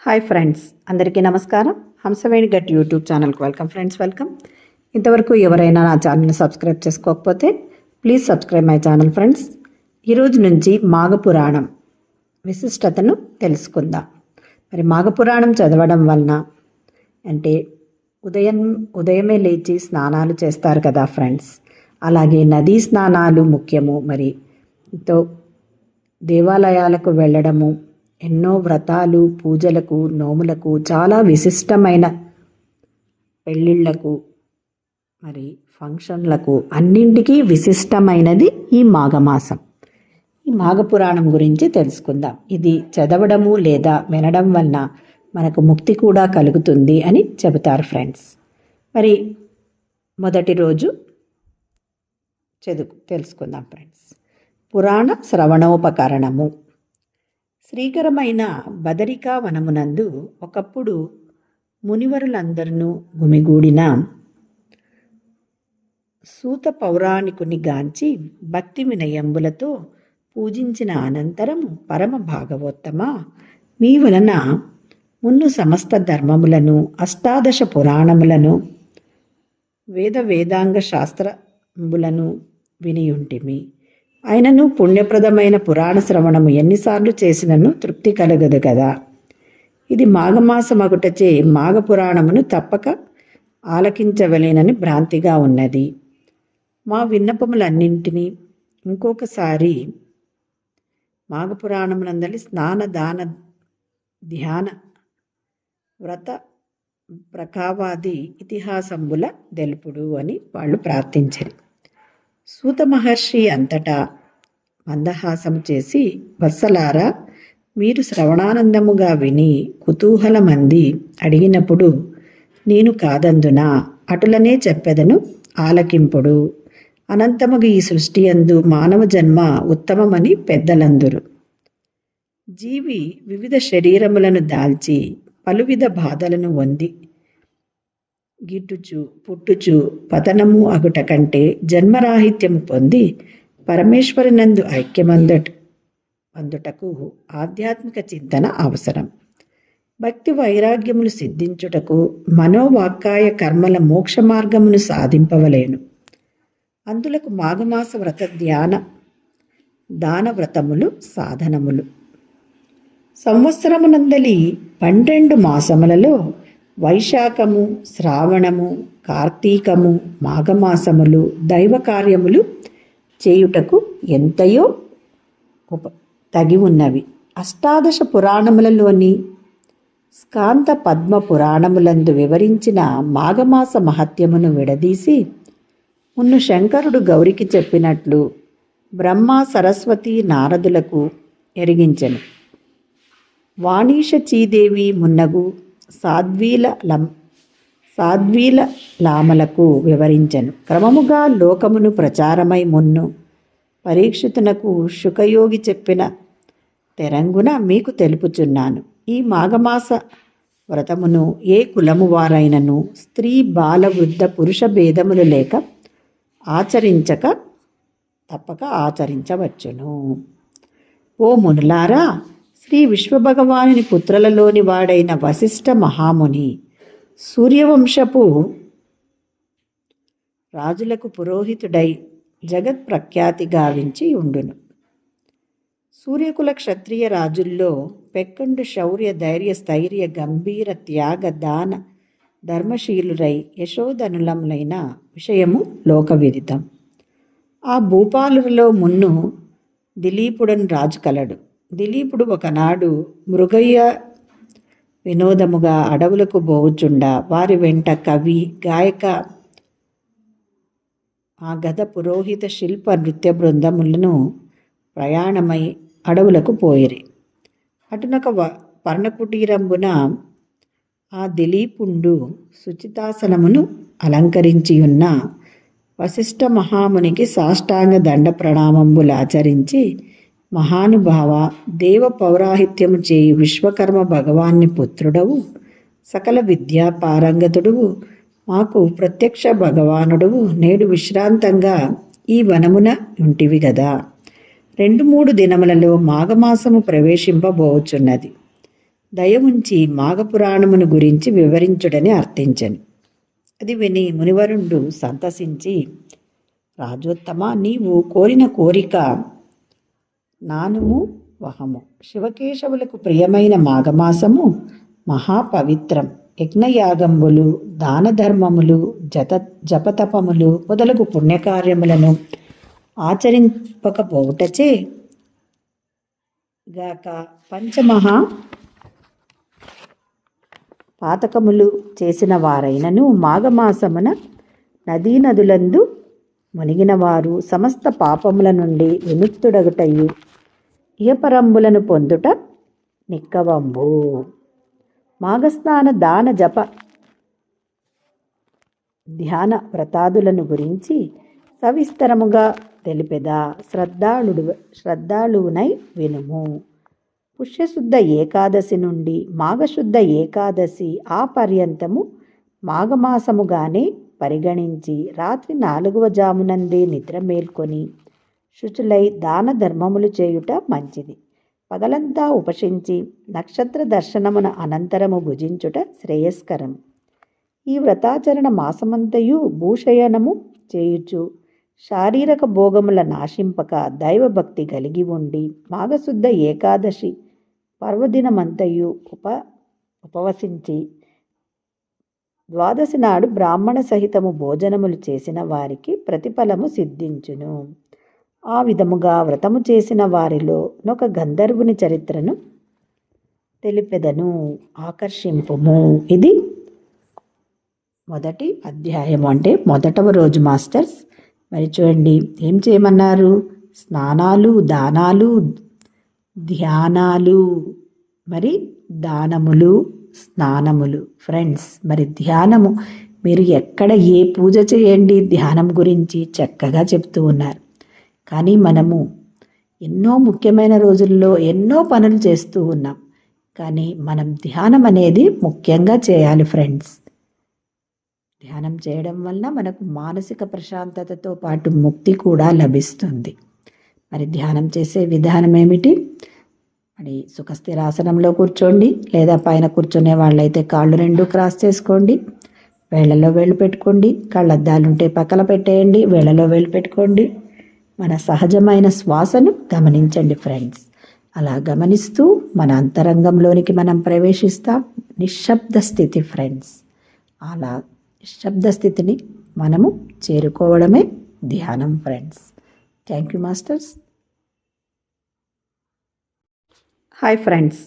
Hi friends, అందరికీ నమస్కారం. Hamsaveni gut YouTube ఛానల్కి వెల్కమ్. ఇంతవరకు ఎవరైనా నా ఛానల్ని సబ్స్క్రైబ్ చేసుకోకపోతే please subscribe my channel friends. ఈరోజు నుంచి మాఘపురాణం విశిష్టతను తెలుసుకుందాం. మరి మాఘపురాణం చదవడం వలన అంటే ఉదయమే లేచి స్నానాలు చేస్తారు కదా ఫ్రెండ్స్. అలాగే నదీ స్నానాలు ముఖ్యము. మరి దేవాలయాలకు వెళ్ళడము, ఎన్నో వ్రతాలు, పూజలకు, నోములకు, చాలా విశిష్టమైన పెళ్ళిళ్ళకు, మరి ఫంక్షన్లకు అన్నింటికీ విశిష్టమైనది ఈ మాఘమాసం. ఈ మాఘపురాణం గురించి తెలుసుకుందాం. ఇది చదవడము లేదా వినడం వలన మనకు ముక్తి కూడా కలుగుతుంది అని చెబుతారు ఫ్రెండ్స్. మరి మొదటి రోజు తెలుసుకుందాం ఫ్రెండ్స్. పురాణ శ్రవణోపకరణము. శ్రీకరమైన బదరికా వనమునందు ఒకప్పుడు మునివరులందరూ గుమిగూడిన సూత పౌరాణికుని గాంచి భక్తి వినయంబులతో పూజించిన అనంతరము, పరమ భాగవోత్తమ, మీ వలన మున్ను సమస్త ధర్మములను, అష్టాదశ పురాణములను, వేదాంగ శాస్త్రములను వినియుంటిమి. ఆయనను పుణ్యప్రదమైన పురాణ శ్రవణము ఎన్నిసార్లు చేసినను తృప్తి కలగదు కదా. ఇది మాఘమాసమగుటచే మాఘపురాణమును తప్పక ఆలకించవలేనని భ్రాంతిగా ఉన్నది. మా విన్నపములన్నింటినీ ఇంకొకసారి మాఘపురాణమునందలి స్నాన, దాన, ధ్యాన, వ్రత, ప్రకావాది ఇతిహాసంబుల తెలుపుడు అని వాళ్ళు ప్రార్థించారు. సూత మహర్షి అంతటా మందహాసము చేసి, వత్సలారా, మీరు శ్రవణానందముగా విని కుతూహలమంది అడిగినప్పుడు నేను కాదందునా, అటులనే చెప్పెదను, ఆలకింపుడు. అనంతముగా ఈ సృష్టి యందు మానవ జన్మ ఉత్తమమని పెద్దలందురు. జీవి వివిధ శరీరములను దాల్చి పలువిధ బాధలను పొంది గిట్టుచు, పుట్టుచు, పతనము అగుట కంటే జన్మరాహిత్యము పొంది పరమేశ్వరునందు ఐక్యమందుటకు ఆధ్యాత్మిక చింతన అవసరం. భక్తి వైరాగ్యములు సిద్ధించుటకు మనోవాక్కాయ కర్మల మోక్ష మార్గమును సాధింపవలేను. అందులకు మాఘమాస వ్రత, ధ్యాన, దాన వ్రతములు సాధనములు. సంవత్సరమునందలి 12 మాసములలో వైశాఖము, శ్రావణము, కార్తీకము, మాఘమాసములు దైవ కార్యములు చేయుటకు ఎంతయో తగి ఉన్నవి. అష్టాదశ పురాణములలోని స్కాంత పద్మ పురాణములందు వివరించిన మాఘమాస మహత్యమును విడదీసి మున్ను శంకరుడు గౌరికి చెప్పినట్లు బ్రహ్మ, సరస్వతి, నారదులకు ఎరిగించెను. వాణీషచీదేవి మున్నగు సాధ్వీల లామలకు వివరించెను. క్రమముగా లోకమును ప్రచారమై మున్ను పరీక్షితునకు శుకయోగి చెప్పిన తెరంగున మీకు తెలుపుచున్నాను. ఈ మాఘమాస వ్రతమును ఏ కులము వారైనను స్త్రీ, బాల, వృద్ధ, పురుష భేదములు లేక తప్పక ఆచరించవచ్చును. ఓ మునులారా, శ్రీ విశ్వభగవానుని పుత్రులలోని వాడైన వశిష్ఠ మహాముని సూర్యవంశపు రాజులకు పురోహితుడై జగత్ ప్రఖ్యాతి గావించి ఉండును. సూర్యకుల క్షత్రియ రాజుల్లో పెక్కండు శౌర్య, ధైర్య, స్థైర్య, గంభీర, త్యాగ, దాన, ధర్మశీలురై యశోధనులములైన విషయము లోకవిదితం. ఆ భూపాలులో మున్ను దిలీపుడను రాజు కలడు. దిలీపుడు ఒకనాడు మృగయ్య వినోదముగా అడవులకు పోవుచుండా వారి వెంట కవి, గాయక, ఆ గద, పురోహిత, శిల్ప, నృత్య బృందములను ప్రయాణమై అడవులకు పోయిరి. అటునొక పర్ణకుటీరంబున ఆ దిలీపుండు శుచితాసనమును అలంకరించి ఉన్న వశిష్ఠ మహామునికి సాష్టాంగ దండ ప్రణామంబులాచరించి, మహానుభావ, దేవ పౌరాహిత్యము చేయు విశ్వకర్మ భగవాన్ని పుత్రుడవు, సకల విద్యా పారంగతుడువు, మాకు ప్రత్యక్ష భగవానుడువు, నేడు విశ్రాంతంగా ఈ వనమున ఉంటివి గదా. 2-3 దినములలో మాఘమాసము ప్రవేశింపబోచున్నది. దయ ఉంచి మాఘపురాణమును గురించి వివరించుడని అర్థించెను. అది విని మునివరుండు సంతసించి, రాజోత్తమ, నీవు కోరిన కోరిక నానుము వహము. శివకేశవులకు ప్రియమైన మాఘమాసము మహాపవిత్రం. యజ్ఞయాగంబులు, దాన ధర్మములు, జపతపములు మొదలగు పుణ్యకార్యములను ఆచరింపకపోవుటచే గాక పంచమహా పాతకములు చేసిన వారైనను మాఘమాసమున నదీ నదులందు మునిగిన వారు సమస్త పాపముల నుండి విముక్తుడగుటయు ఇహపరంబులను పొందుట నిక్కవంబు. మాఘస్నాన దాన జప ధ్యాన వ్రతాదులను గురించి సవిస్తరముగా తెలిపెదా, శ్రద్ధాళువునై వినుము. పుష్యశుద్ధ ఏకాదశి నుండి మాఘశుద్ధ ఏకాదశి ఆ పర్యంతము మాఘమాసముగానే పరిగణించి రాత్రి 4వ జామునందే నిద్ర మేల్కొని శుచులై దాన ధర్మములు చేయుట మంచిది. పగలంతా ఉపశించి నక్షత్ర దర్శనమున అనంతరము భుజించుట శ్రేయస్కరం. ఈ వ్రతాచరణ మాసమంతయు భూషయనము చేయుచు శారీరక భోగముల నాశింపక దైవభక్తి కలిగి ఉండి మాఘశుద్ధ ఏకాదశి పర్వదినమంతయు ఉపవసించి ద్వాదశి నాడు బ్రాహ్మణ సహితము భోజనములు చేసిన వారికి ప్రతిఫలము సిద్ధించును. ఆ విధముగా వ్రతము చేసిన వారిలో నొక గంధర్వుని చరిత్రను తెలిపెదను, ఆకర్షింపుము. ఇది మొదటి అధ్యాయం, అంటే మొదటవ రోజు మాస్టర్స్. మరి చూడండి ఏం చేయమన్నారు? స్నానాలు, దానాలు, ధ్యానాలు, మరి దానములు, స్నానములు. ఫ్రెండ్స్, మరి ధ్యానము మీరు ఎక్కడ ఏ పూజ చేయండి ధ్యానం గురించి చక్కగా చెప్తూ ఉన్నారు. కానీ మనము ఎన్నో ముఖ్యమైన రోజుల్లో ఎన్నో పనులు చేస్తూ ఉన్నాం. కానీ మనం ధ్యానం అనేది ముఖ్యంగా చేయాలి ఫ్రెండ్స్. ధ్యానం చేయడం వల్ల మనకు మానసిక ప్రశాంతతతో పాటు ముక్తి కూడా లభిస్తుంది. మరి ధ్యానం చేసే విధానం ఏమిటి? మరి సుఖస్థిరాసనంలో కూర్చోండి, లేదా పైన కూర్చునే వాళ్ళైతే కాళ్ళు 2 క్రాస్ చేసుకోండి, వేళ్లలో వేళ్ళు పెట్టుకోండి. కళ్ళద్దాలుంటే పక్కన పెట్టేయండి, వేళ్లలో వేళ్ళు పెట్టుకోండి. మన సహజమైన శ్వాసను గమనించండి ఫ్రెండ్స్. అలా గమనిస్తూ మన అంతరంగంలోనికి మనం ప్రవేశిస్తాం. నిశ్శబ్ద స్థితి ఫ్రెండ్స్. అలా నిశ్శబ్ద స్థితిని మనము చేరుకోవడమే ధ్యానం friends. Thank you masters. Hi friends.